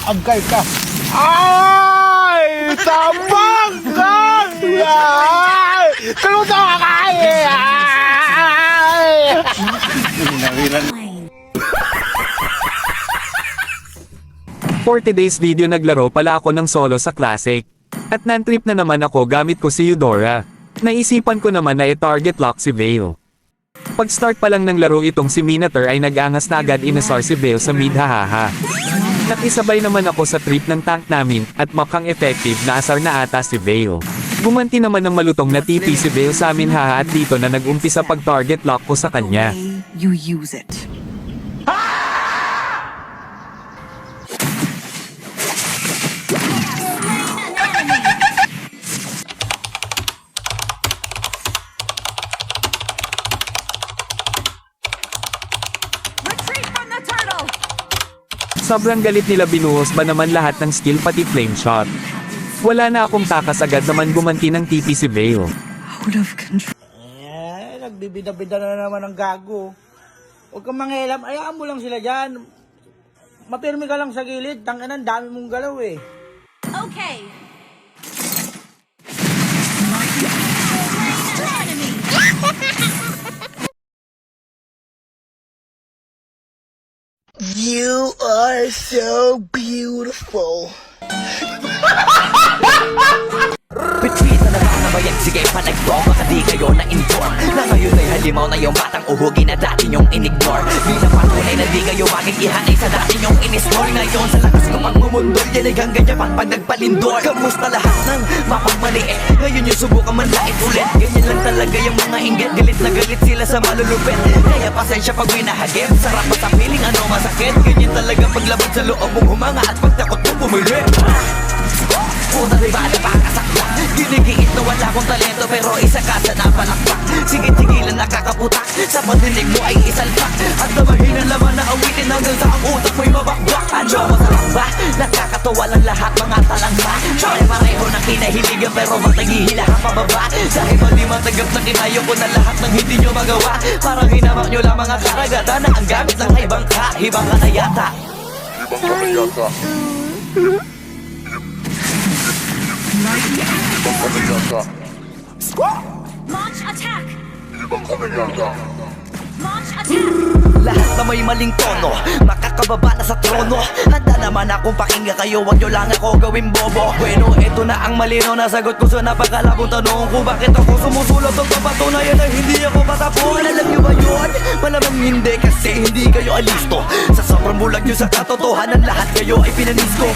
Agay ka. Ay! Tambang ka! Ay! Kaluto ka kaya! Ay! 40 days video naglaro pala ako ng solo sa Classic. At nantrip na naman ako gamit ko si Eudora. Naisipan ko naman na i-target lock si Vale. Pag start pa lang ng laro itong si Minator ay nag-angas na agad inasar si Vale sa mid hahaha. Nakisabay naman ako sa trip ng tank namin at mukhang effective na asar na ata si Vale. Gumanti naman ng malutong na TP si Vale sa amin haha at dito na nag-umpisa pag-target lock ko sa kanya. You use it. Retreat from the turtle! Sobrang galit nila binuhos ba naman lahat ng skill pati flame shot. Wala na akong takas agad naman gumanti ng TP si Vale. Out of control. Nagbibida-bida na naman ng gago. Huwag kang manghilam, ayaan mo lang sila dyan. Mapirmi ka lang sa gilid, tangkanan, dami mong galaw eh. Okay. You are so beautiful. Bitbit na naman na bayan, sige panagpo, baka di kayo na-inform na ngayon ay halimaw na yung batang uhugin na dati nyong in-ignore. Bilang patunay na di kayo maging ihanay sa dati nyong in-store. Ngayon sa lakas ko pang mumundol, yan ay hanggang yapan pag nagpalindor. Kamusta lahat ng mapagmaliit, ngayon yung subukan man lait ulit. Ganyan lang talaga yung mga inggit, galit na galit sila sa malulupit. Kaya pasensya pag winahagip, sarap pa sa piling ano masakit. Ganyan talaga paglabag sa loob mong humanga at pagtakot mo bumili. Puta diba na pakasakla, ginigiit na wala akong talento pero isa ka sa napalakpak. Sigit-sigilan nakakaputak, sa padinig mo ay isalpak. At namahin ang laman na awitin hanggang sa ang utak mo'y mabakbak. Ano masarap ba? Nakakatawa lang lahat mga talangba. Pare-pareho na kinahiligan pero ba't naghihilahan pababa? Dahil ba di matanggap na kinayo ko na lahat ng hindi nyo magawa? Parang hinamak nyo lang mga karagatan na ang gamit ng ibang ka. Ibang ka na yata. Launch attack! Launch attack! Lahat na may maling tono, makakababa na sa trono. Handa naman akong pakinggan kayo, wag nyo lang ako gawing bobo. Bueno, eto na ang malino na sagot ko sa napakalabong tanong ko. Bakit ako sumusulot ang papatunayan na hindi ako patapon? Alam nyo ba yun? Malamang hindi kasi hindi kayo alisto. Sa sobrang bulag nyo sa katotohanan, lahat kayo ay pinanisko.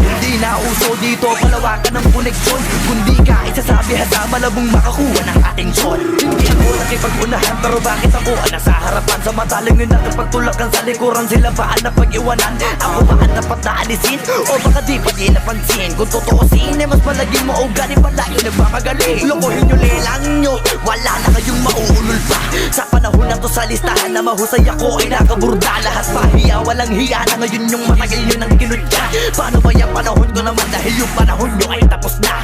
Hindi na uso dito palawakan ng koneksyon, kundi ka isasabi handa malabong makakuha ng atensyon. Hindi ako nakipag-unahan pero bakit ako ang nasa harapan? Sa mataling yun nakipagtulakan sa likuran, sila ba ang napag-iwanan? Ako ba ang dapat na alisin? O baka di pa di napansin? Kung totoosin ay mas palaging mo o gani pala yung nagmamagaling. Lokohin nyo lelang nyo, wala na kayong mauulol pa. Sa panahon na to sa listahan na mahusay ako ay nakaburda. Lahat pahiya, walang hiya na ngayon yung matagal nyo nang kinudya. Paano ba yung panahon ko naman dahil yung panahon nyo ay tapos na?